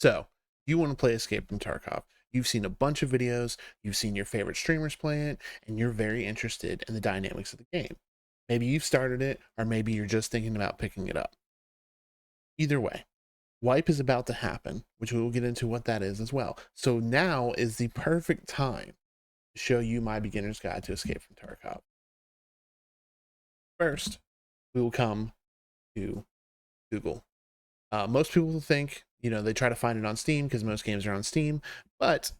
So you want to play Escape from Tarkov. You've seen a bunch of videos, you've seen your favorite streamers play it, and you're very interested in the dynamics of the game. Maybe you've started it, or maybe you're just thinking about picking it up. Either way, wipe is about to happen, which we will get into what that is as well. So now is the perfect time to show you my beginner's guide to Escape from Tarkov. First, we will come to Google. Most people think, they try to find it on Steam because most games are on Steam, but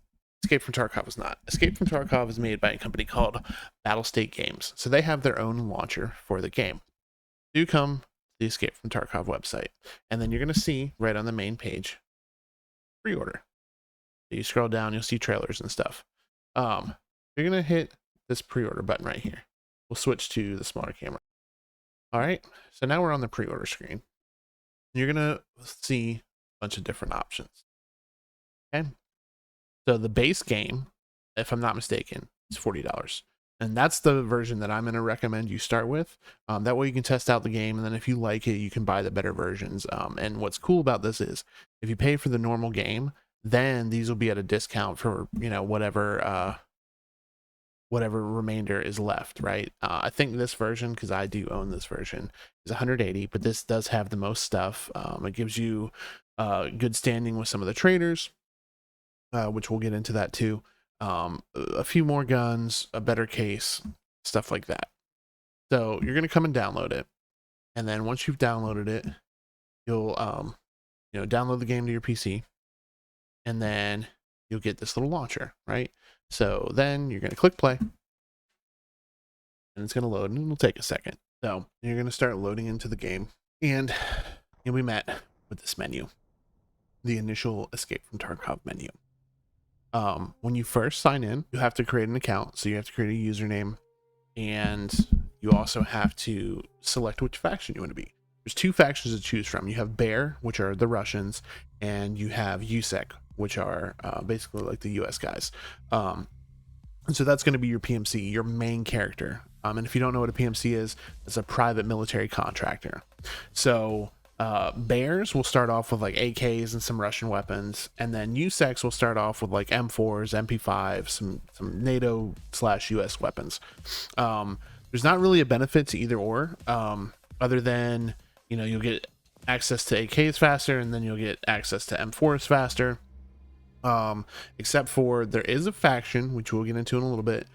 Escape from Tarkov is not. Escape from Tarkov is made by a company called Battlestate Games. So they have their own launcher for the game. Do come to the Escape from Tarkov website, and then you're going to see right on the main page, pre-order. So you scroll down, you'll see trailers and stuff. You're going to hit this pre-order button right here. We'll switch to the smaller camera. All right, so now we're on the pre-order screen. You're going to see a bunch of different options. Okay. So the base game, if I'm not mistaken, is $40. And that's the version that I'm going to recommend you start with. That way you can test out the game. And then if you like it, you can buy the better versions. And what's cool about this is if you pay for the normal game, then these will be at a discount for, whatever remainder is left, right? I think this version, because I do own this version, is 180, but this does have the most stuff. It gives you good standing with some of the traders, which we'll get into that too. A few more guns, a better case, stuff like that. So you're going to come and download it. And then once you've downloaded it, you'll download the game to your PC. And then you'll get this little launcher, right? So then you're going to click play, and it's going to load, and it'll take a second. So you're going to start loading into the game, and you'll be met with this menu, the initial Escape from Tarkov menu. When you first sign in, you have to create an account. So you have to create a username, and you also have to select which faction you want to be. There's two factions to choose from. You have Bear, which are the Russians, and you have USEC, which are basically like the US guys. And so that's going to be your PMC, your main character. And if you don't know what a PMC is, it's a private military contractor. So Bears will start off with like AKs and some Russian weapons, and then USECs will start off with like M4s, MP5s, some NATO/US weapons. There's not really a benefit to either or, other than you'll get access to AKs faster, and then you'll get access to M4s faster. Except for there is a faction, which we'll get into in a little bit,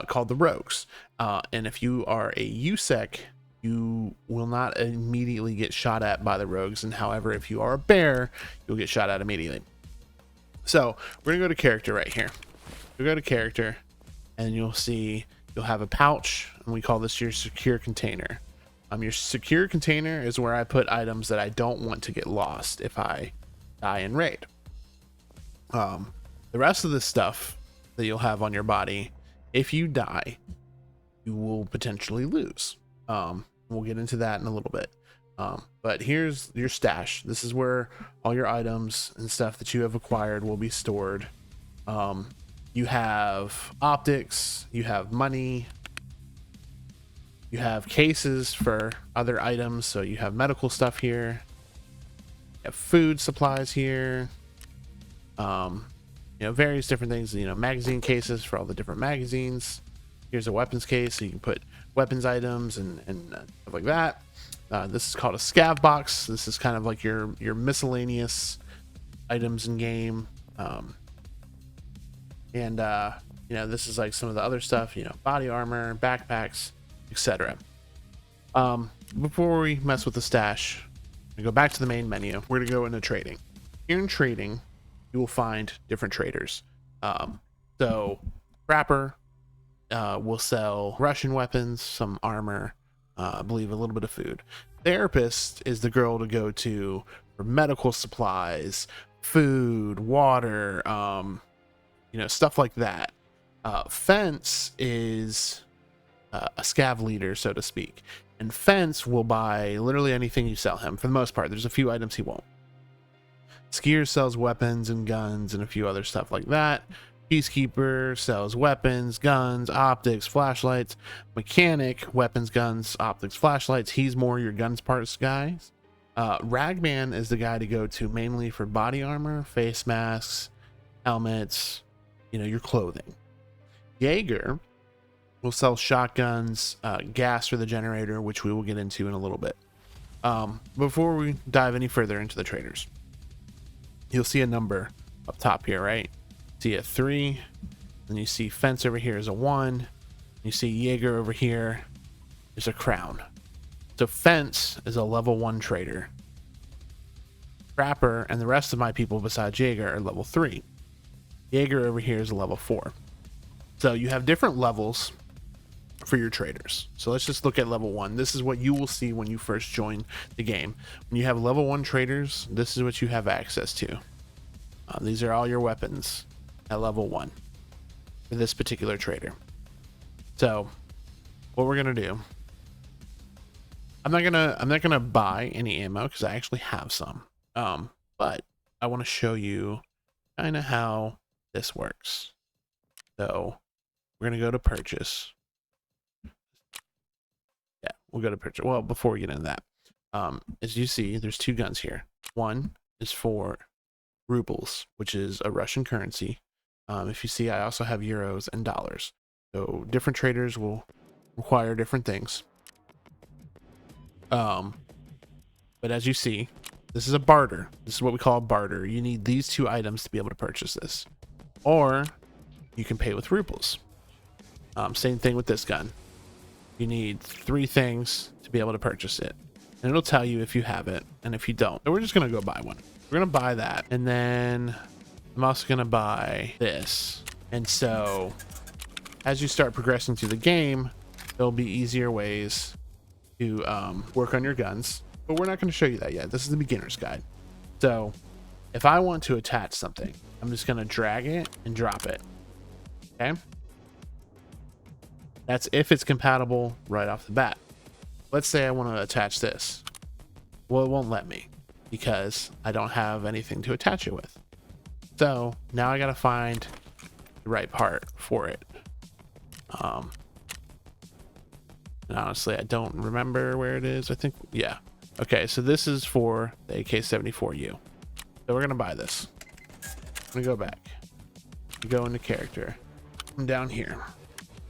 called the Rogues. And if you are a USEC, you will not immediately get shot at by the Rogues. And however, if you are a Bear, you'll get shot at immediately. So we're gonna go to character right here. We'll go to character, and you'll see you'll have a pouch, and we call this your secure container. Your secure container is where I put items that I don't want to get lost if I die in raid. The rest of the stuff that you'll have on your body, if you die, you will potentially lose. We'll get into that in a little bit. But here's your stash. This is where all your items and stuff that you have acquired will be stored. You have optics, you have money, you have cases for other items. So you have medical stuff here, you have food supplies here, various different things, magazine cases for all the different magazines. Here's a weapons case, so you can put weapons items and stuff like that. This is called a scav box. This is kind of like your miscellaneous items in game. This is like some of the other stuff, body armor, backpacks, etc. Before we mess with the stash, we go back to the main menu. We're gonna go into trading. Here in trading, you will find different traders. So Trapper will sell Russian weapons, some armor, I believe a little bit of food. Therapist is the girl to go to for medical supplies, food, water, stuff like that. Fence is a scav leader, so to speak, and Fence will buy literally anything you sell him for the most part. There's a few items he won't. Skier sells weapons and guns and a few other stuff like that. Peacekeeper sells weapons, guns, optics, flashlights. Mechanic, weapons, guns, optics, flashlights. He's more your guns parts guy. Ragman is the guy to go to mainly for body armor, face masks, helmets, your clothing. Jaeger will sell shotguns, gas for the generator, which we will get into in a little bit. Before we dive any further into the traders, you'll see a number up top here, right? See a 3, and you see fence over here is a 1. You see Jaeger over here is a crown. So fence is a level 1 trader. Trapper and the rest of my people besides Jaeger are level 3. Jaeger over here is a level 4. So you have different levels for your traders. So let's just look at level 1. This is what you will see when you first join the game. When you have level 1 traders, this is what you have access to. These are all your weapons at level 1 for this particular trader. So what we're gonna do, I'm not gonna buy any ammo because I actually have some. But I want to show you kind of how this works. So we're gonna go to purchase. Yeah, we'll go to purchase. Well, before we get into that, as you see, there's 2 guns here. One is for rubles, which is a Russian currency. If you see, I also have euros and dollars. So different traders will require different things. But as you see, this is a barter. This is what we call a barter. You need these 2 items to be able to purchase this, or you can pay with rubles. Same thing with this gun. You need 3 things to be able to purchase it, and it'll tell you if you have it and if you don't. So we're just gonna go buy one. We're gonna buy that, and then I'm also gonna buy this. And so as you start progressing through the game, there'll be easier ways to work on your guns, but we're not going to show you that yet. This is the beginner's guide. So if I want to attach something, I'm just going to drag it and drop it. Okay, that's if it's compatible right off the bat. Let's say I want to attach this. Well, it won't let me because I don't have anything to attach it with. So now I got to find the right part for it. And honestly, I don't remember where it is. I think, yeah. Okay, so this is for the AK-74U. So we're gonna buy this. I'm gonna go back, go into character, come down here,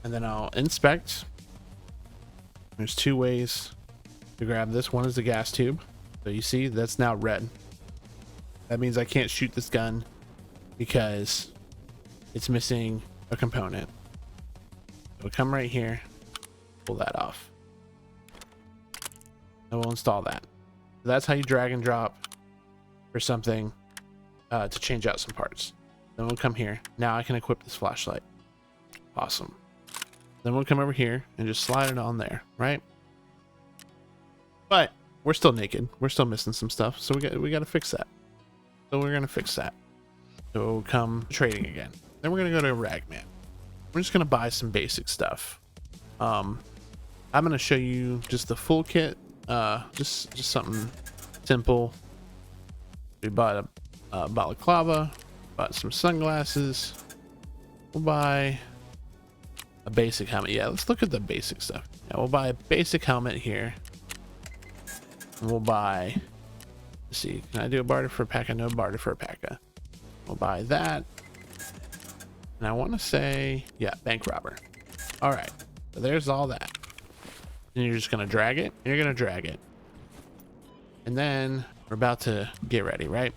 and then I'll inspect. There's 2 ways to grab this. One is the gas tube. So you see, that's now red. That means I can't shoot this gun because it's missing a component. So come right here, pull that off, and we'll install that. So that's how you drag and drop for something to change out some parts. Then we'll come here. Now I can equip this flashlight. Awesome. Then we'll come over here and just slide it on there, right? But we're still naked. We're still missing some stuff, so we got to fix that. So we're gonna fix that. So we'll come trading again. Then we're gonna go to Ragman. We're just gonna buy some basic stuff. I'm gonna show you just the full kit, just something simple. We bought a balaclava, bought some sunglasses. We'll buy a basic helmet. Yeah, let's look at the basic stuff. Yeah, we'll buy a basic helmet here, and we'll buy. Let's see, can I do a barter for a pack? No barter for a pack. We'll buy that, and I want to say, yeah, bank robber. All right, so there's all that. And you're just gonna drag it. You're gonna drag it, and then we're about to get ready, right?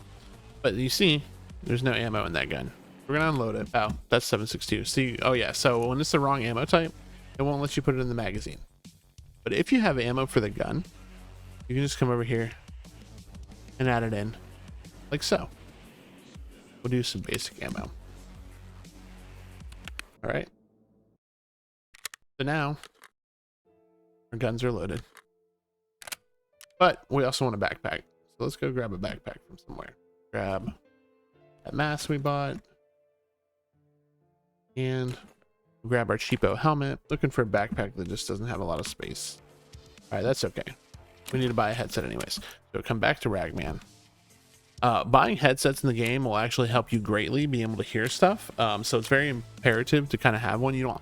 But you see, there's no ammo in that gun. We're gonna unload it. Oh, that's 7.62. See, oh yeah. So when it's the wrong ammo type, it won't let you put it in the magazine. But if you have ammo for the gun, you can just come over here and add it in, like so. We'll do some basic ammo. All right. So now our guns are loaded, but we also want a backpack. So let's go grab a backpack from somewhere. Grab that mask we bought and grab our cheapo helmet. Looking for a backpack that just doesn't have a lot of space. All right, that's okay. We need to buy a headset anyways. So come back to Ragman. Buying headsets in the game will actually help you greatly be able to hear stuff. So it's very imperative to kind of have one. You don't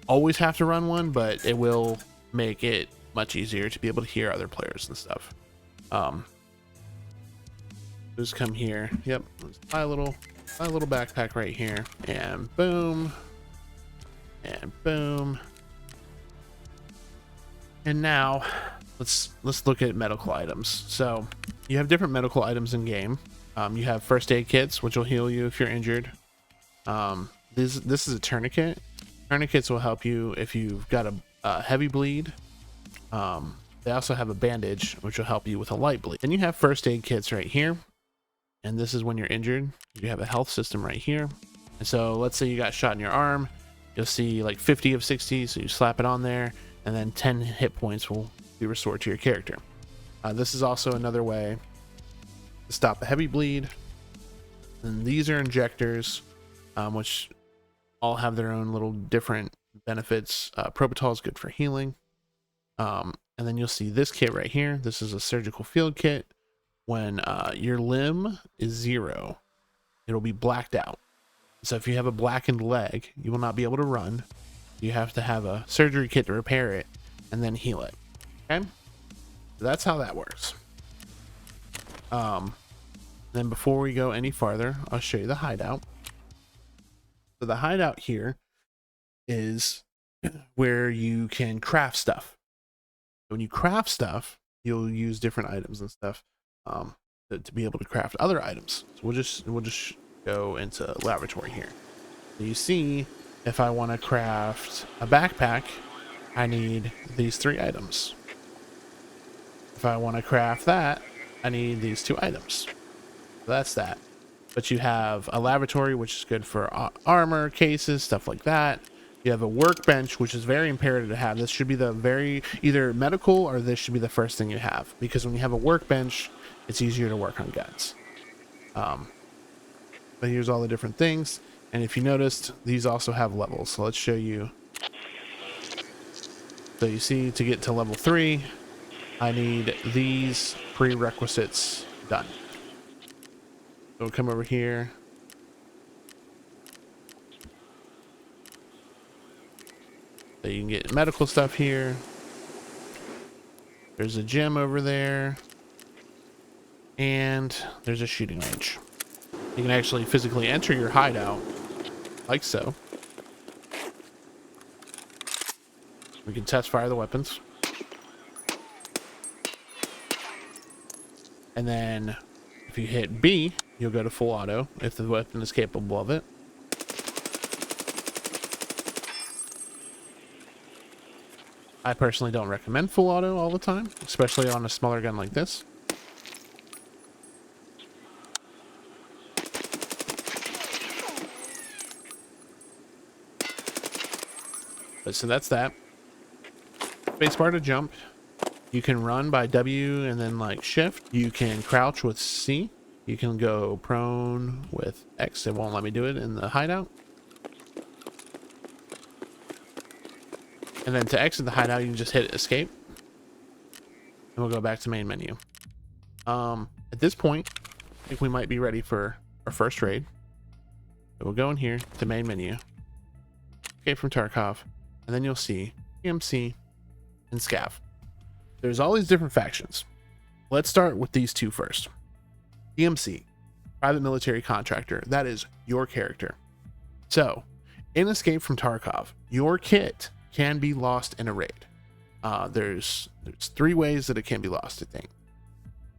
always have to run one, but it will make it much easier to be able to hear other players and stuff. Just come here. Yep. Let's buy a little backpack right here, and boom, and boom. And now let's look at medical items. So you have different medical items in game. You have first aid kits, which will heal you if you're injured. This is a tourniquet. Tourniquets will help you if you've got a heavy bleed. They also have a bandage, which will help you with a light bleed. Then you have first aid kits right here. And this is when you're injured. You have a health system right here. And so let's say you got shot in your arm. You'll see like 50 of 60. So you slap it on there, and then 10 hit points will be restored to your character. This is also another way to stop a heavy bleed. And these are injectors, which all have their own little different benefits. Propital is good for healing. And then you'll see this kit right here. This is a surgical field kit. When your limb is 0, it'll be blacked out. So if you have a blackened leg, you will not be able to run. You have to have a surgery kit to repair it and then heal it. Okay, so that's how that works. Then before we go any farther, I'll show you the hideout. So the hideout here is where you can craft stuff. When you craft stuff, you'll use different items and stuff to be able to craft other items. So we'll just go into laboratory here. So you see, if I want to craft a backpack, I need these 3 items. If I want to craft that, I need these 2 items. So that's that. But you have a laboratory, which is good for armor, cases, stuff like that. You have a workbench, which is very imperative to have. This should be either medical, or this should be the first thing you have, because when you have a workbench, it's easier to work on guns. But here's all the different things. And if you noticed, these also have levels. So let's show you. So you see, to get to level 3, I need these prerequisites done. So we'll come over here. So you can get medical stuff here. There's a gym over there. And there's a shooting range. You can actually physically enter your hideout, like so. We can test fire the weapons. And then if you hit B, you'll go to full auto if the weapon is capable of it. I personally don't recommend full auto all the time, especially on a smaller gun like this. But so that's that. Spacebar to jump. You can run by W and then like shift. You can crouch with C. You can go prone with X. It won't let me do it in the hideout. And then to exit the hideout, you can just hit escape. And we'll go back to main menu. At this point, I think we might be ready for our first raid. So we'll go in here to main menu. Escape from Tarkov. And then you'll see PMC and Scav. There's all these different factions. Let's start with these 2 first. PMC, private military contractor. That is your character. So, in Escape from Tarkov, your kit can be lost in a raid. There's 3 ways that it can be lost, I think.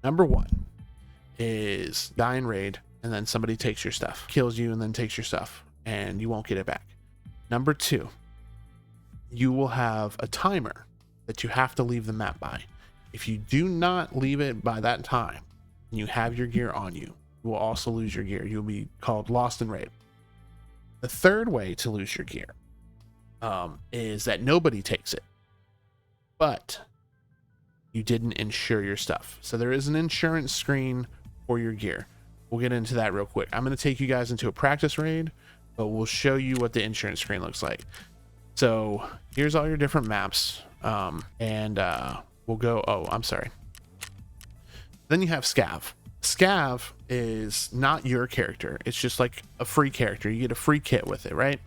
Number 1 is die in raid, and then somebody takes your stuff, kills you, and then takes your stuff, and you won't get it back. Number 2, you will have a timer that you have to leave the map by. If you do not leave it by that time, and you have your gear on you, you will also lose your gear. You'll be called lost in raid. The 3rd way to lose your gear is that nobody takes it, but you didn't insure your stuff. So there is an insurance screen for your gear. We'll get into that real quick. I'm going to take you guys into a practice raid, but we'll show you what the insurance screen looks like. So here's all your different maps. We'll go, oh, I'm sorry. Then you have Scav. Scav is not your character. It's just like a free character. You get a free kit with it, right?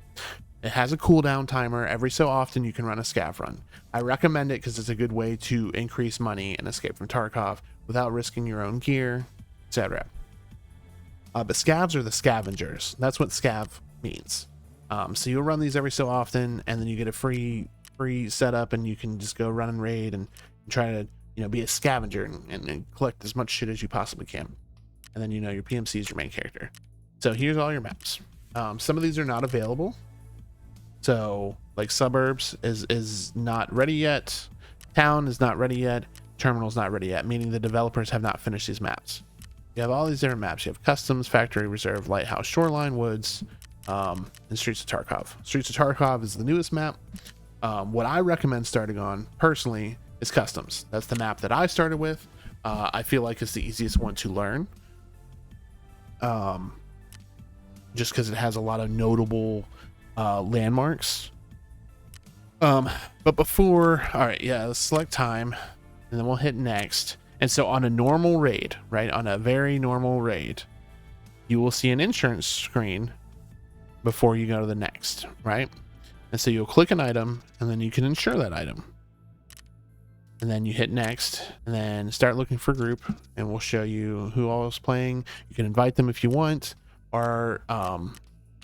It has a cooldown timer. Every so often you can run a Scav run. I recommend it because it's a good way to increase money and Escape from Tarkov without risking your own gear, etc. But scavs are the scavengers. That's what scav means. So you'll run these every so often, and then you get a free setup, and you can just go run and raid and try to, you know, be a scavenger and collect as much shit as you possibly can. And then, you know, your PMC is your main character. So here's all your maps. Some of these are not available. So like suburbs is not ready yet. Town is not ready yet. Terminal's not ready yet, meaning the developers have not finished these maps. You have all these different maps. You have customs, factory, reserve, lighthouse, shoreline, woods, and Streets of Tarkov. Streets of Tarkov is the newest map. What I recommend starting on personally is customs. That's the map that I started with. I feel like it's the easiest one to learn. Just because it has a lot of notable landmarks. But before, all right, yeah, let's select time, and then we'll hit next. And so on a normal raid, right, on a very normal raid, you will see an insurance screen before you go to the next, right? And so you'll click an item, and then you can insure that item. And then you hit next, and then start looking for group, and we'll show you who all is playing. You can invite them if you want, or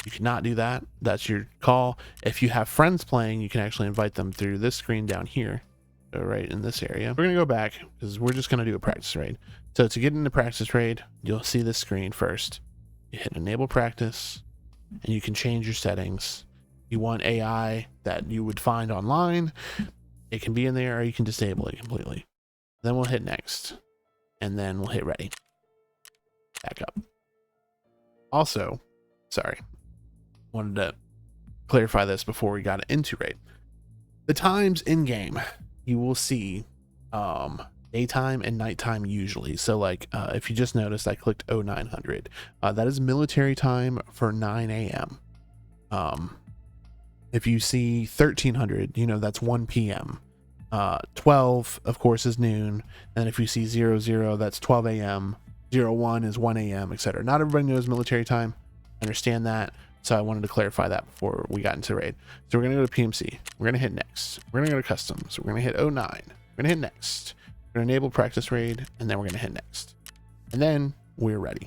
you cannot do that. That's your call. If you have friends playing, you can actually invite them through this screen down here. So right in this area. We're gonna go back because we're just gonna do a practice raid. So to get into practice raid, you'll see this screen first. You hit enable practice, and you can change your settings. You want AI that you would find online, it can be in there, or you can disable it completely. Then we'll hit next, and then we'll hit ready. Back up. Also, sorry, wanted to clarify this before we got into raid. The times in game, you will see daytime and nighttime usually. So like if you just noticed, I clicked 0900. That is military time for 9 a.m. If you see 1300, you know that's 1 p.m. 12, of course, is noon. And if you see 00, that's 12 a.m. 01 is 1 a.m., etc. Not everybody knows military time. Understand that. So I wanted to clarify that before we got into raid. So we're going to go to PMC. We're going to hit next. We're going to go to customs. We're going to hit 09. We're going to hit next. We're going to enable practice raid, and then we're going to hit next. And then we're ready.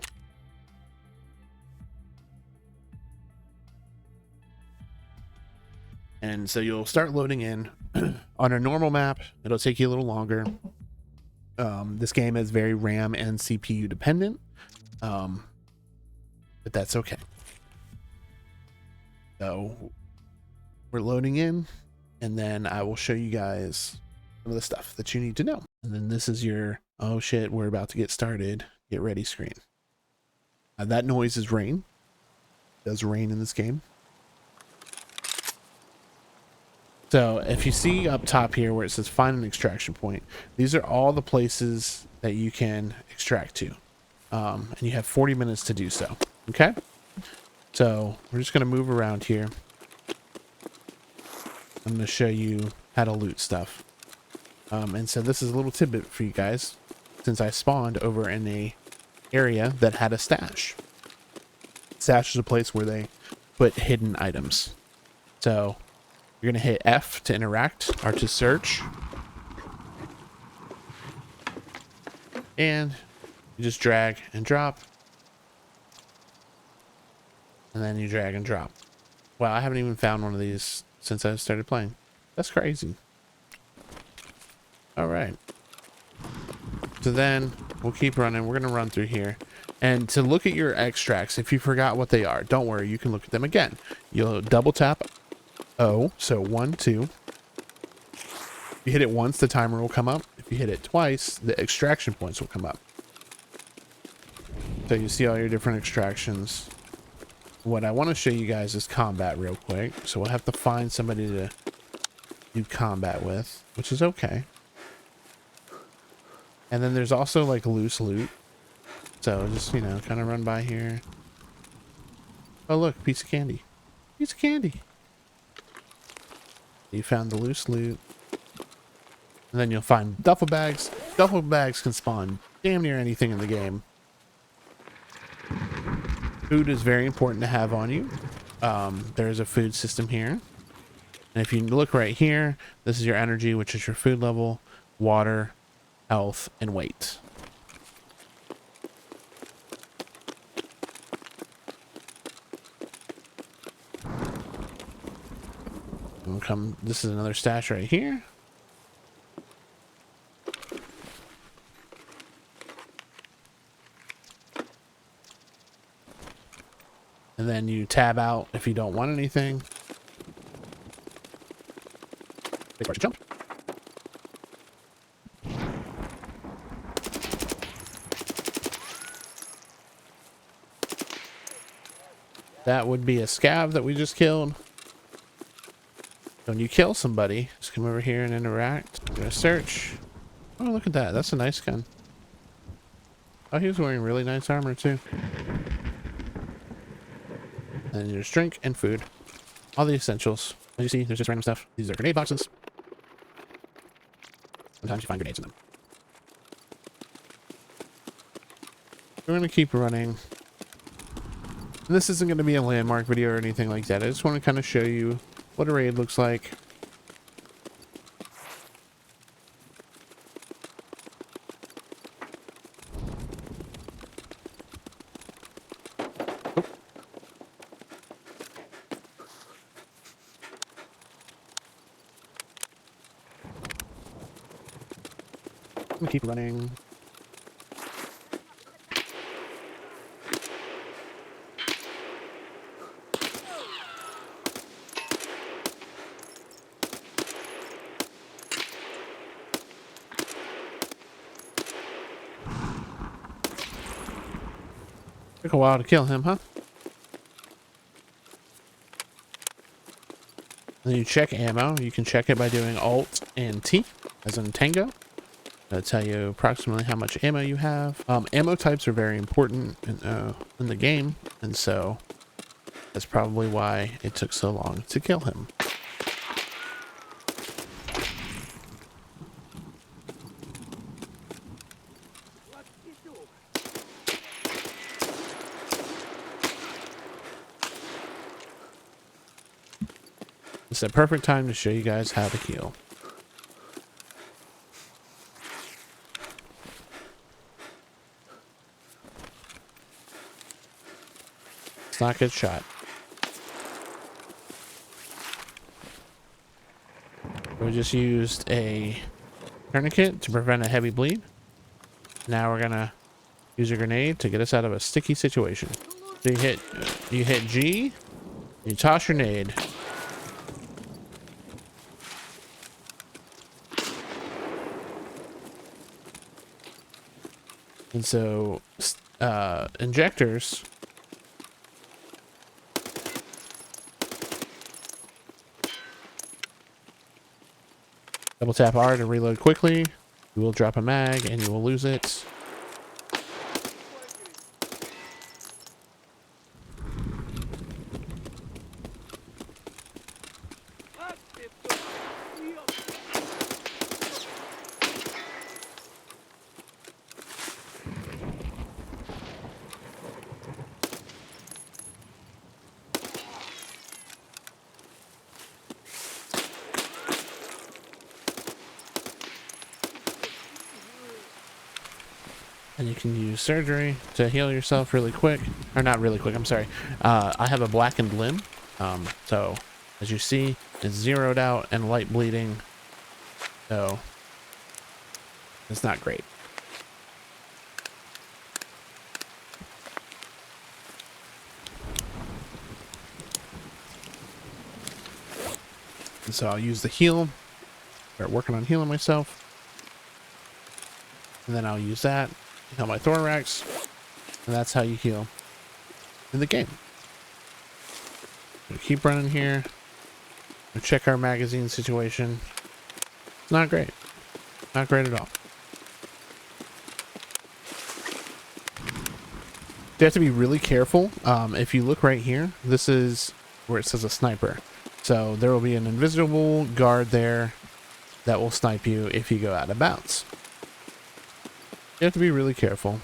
And so you'll start loading in. On a normal map, it'll take you a little longer. This game is very RAM and CPU dependent, but that's okay. So we're loading in, and then I will show you guys some of the stuff that you need to know. And then this is your, oh shit, we're about to get started, get ready screen. That noise is rain. It does rain in this game. So if you see up top here where it says find an extraction point, these are all the places that you can extract to. And you have 40 minutes to do so. Okay? So we're just going to move around here. I'm going to show you how to loot stuff. And so this is a little tidbit for you guys, since I spawned over in a area that had a stash. Stash is a place where they put hidden items. So you're going to hit F to interact or to search. And you just drag and drop. And then you drag and drop. Wow, I haven't even found one of these since I started playing. That's crazy. All right. So then we'll keep running. We're going to run through here. And to look at your extracts, if you forgot what they are, don't worry. You can look at them again. You'll double tap O. So 1, 2. If you hit it once, the timer will come up. If you hit it twice, the extraction points will come up. So you see all your different extractions. What I want to show you guys is combat real quick. So we'll have to find somebody to do combat with, which is okay. And then there's also like loose loot. So just, you know, kind of run by here. Oh, look, piece of candy. Piece of candy. You found the loose loot. And then you'll find duffel bags. Duffel bags can spawn damn near anything in the game. Food is very important to have on you. There's a food system here. And if you look right here, this is your energy, which is your food level, water, health, and weight. We'll come. This is another stash right here. And then you tab out if you don't want anything. Big jump. That would be a scav that we just killed. When you kill somebody, just come over here and interact. Do a search. Oh, look at that. That's a nice gun. Oh, he was wearing really nice armor too. And there's drink and food. All the essentials. As you see, there's just random stuff. These are grenade boxes. Sometimes you find grenades in them. We're going to keep running. And this isn't going to be a landmark video or anything like that. I just want to kind of show you what a raid looks like. I'm gonna keep running. Took a while to kill him, huh? Then you check ammo. You can check it by doing Alt and T, as in Tango. That'll tell you approximately how much ammo you have. Ammo types are very important in the game, and so that's probably why it took so long to kill him. It's the perfect time to show you guys how to heal. Let's not get shot. We just used a tourniquet to prevent a heavy bleed. Now we're gonna use a grenade to get us out of a sticky situation. So you hit G, you toss your nade. And so, injectors double tap R to reload quickly. You will drop a mag and you will lose it. And you can use surgery to heal yourself really quick. Or not really quick, I'm sorry. I have a blackened limb. So, as you see, it's zeroed out and light bleeding. So, it's not great. And so I'll use the heal. Start working on healing myself. And then I'll use that. Heal my thorax, and that's how you heal in the game. We'll keep running here. We'll check our magazine situation. It's not great. Not great at all. You have to be really careful. If you look right here, this is where it says a sniper. So there will be an invisible guard there that will snipe you if you go out of bounds. You have to be really careful.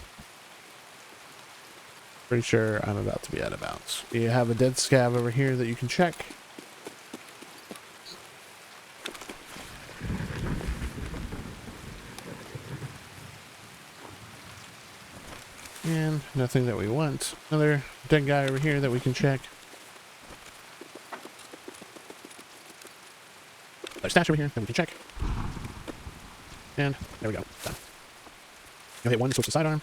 Pretty sure I'm about to be out of bounds. You have a dead scav over here that you can check. And nothing that we want. Another dead guy over here that we can check. There's stash over here that we can check. And there we go. Done. You'll hit 1 to switch to sidearm.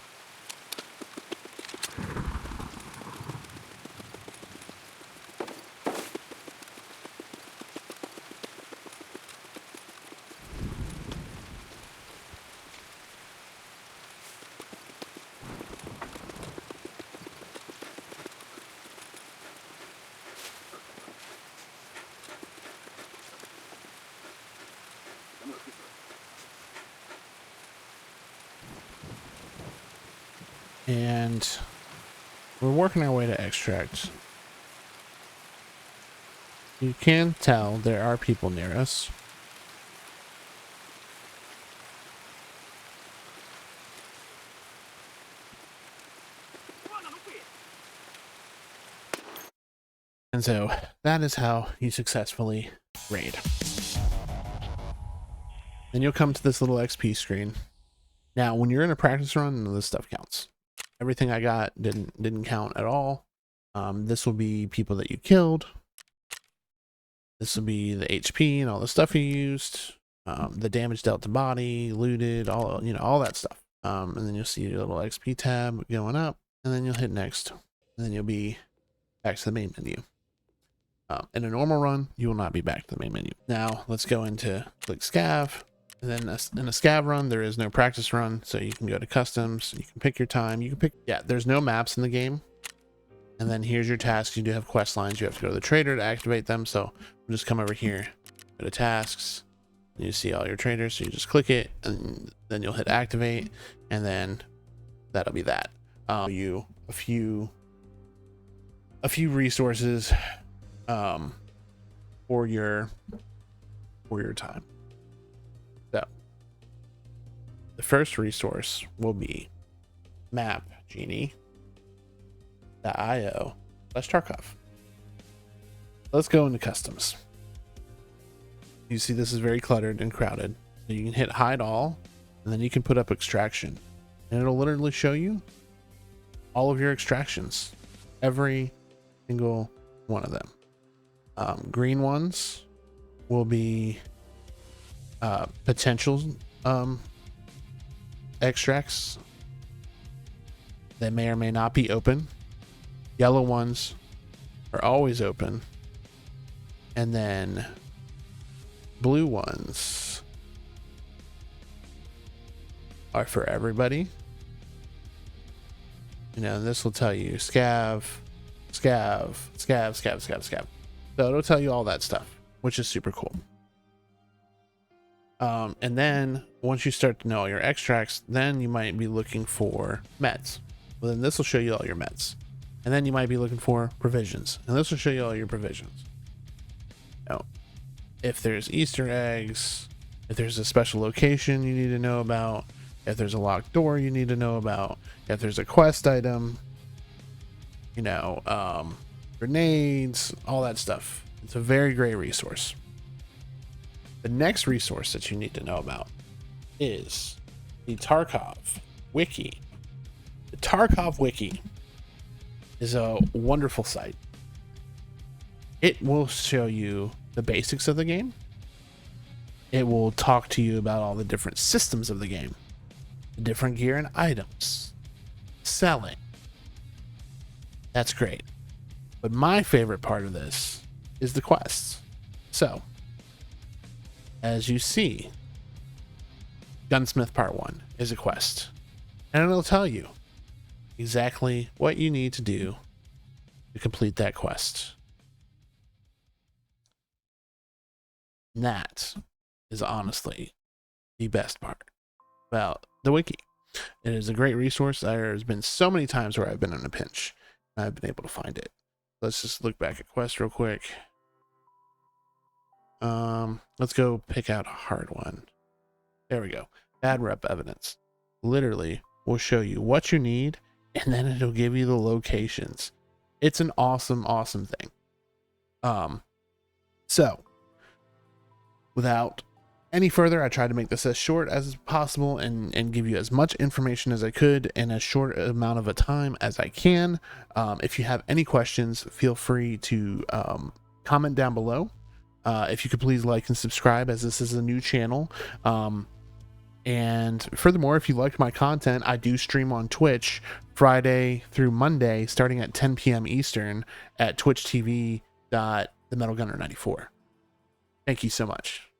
And we're working our way to extract. You can tell there are people near us. And so that is how you successfully raid. Then you'll come to this little XP screen. Now, when you're in a practice run, none of this stuff counts. Everything I got didn't count at all. This will be people that you killed. This will be the HP and all the stuff you used, the damage dealt to body, looted, all that stuff. And then you'll see your little XP tab going up, and then you'll hit next, and then you'll be back to the main menu. In a normal run, you will not be back to the main menu. Now let's go into click scav. And then in a scav run, there is no practice run, so you can go to customs, you can pick your time, you can pick, there's no maps in the game. And then here's your tasks. You do have quest lines. You have to go to the trader to activate them. So we'll just come over here, go to tasks, and you see all your traders. So you just click it, and then you'll hit activate, and then that'll be that. You a few resources for your time. So the first resource will be mapgenie.io/Tarkov. Let's go into customs. You see this is very cluttered and crowded. So you can hit hide all, and then you can put up extraction, and it'll literally show you all of your extractions, every single one of them. Green ones will be potential extracts that may or may not be open. Yellow ones are always open, and then blue ones are for everybody. This will tell you scav. So it'll tell you all that stuff, which is super cool. And then once you start to know all your extracts, then you might be looking for meds. Well, then this will show you all your meds. And then you might be looking for provisions, and this will show you all your provisions. Now, if there's Easter eggs, if there's a special location you need to know about, if there's a locked door you need to know about, if there's a quest item, grenades, all that stuff. It's a very great resource. The next resource that you need to know about is the Tarkov Wiki. The Tarkov Wiki is a wonderful site. It will show you the basics of the game. It will talk to you about all the different systems of the game, the different gear and items, selling. That's great. But my favorite part of this is the quests. So, as you see, Gunsmith Part 1 is a quest. And it'll tell you exactly what you need to do to complete that quest. And that is honestly the best part about the wiki. It is a great resource. There's been so many times where I've been in a pinch and I've been able to find it. Let's just look back at quests real quick. Let's go pick out a hard one. There we go. Bad rep evidence. Literally will show you what you need, and then it'll give you the locations. It's an awesome thing. So without any further, I tried to make this as short as possible and give you as much information as I could in as short amount of a time as I can. If you have any questions, feel free to comment down below. If you could please like and subscribe, as this is a new channel. And furthermore, if you liked my content, I do stream on Twitch Friday through Monday, starting at 10 p.m. Eastern at twitch.tv/themetalgunner94. Thank you so much.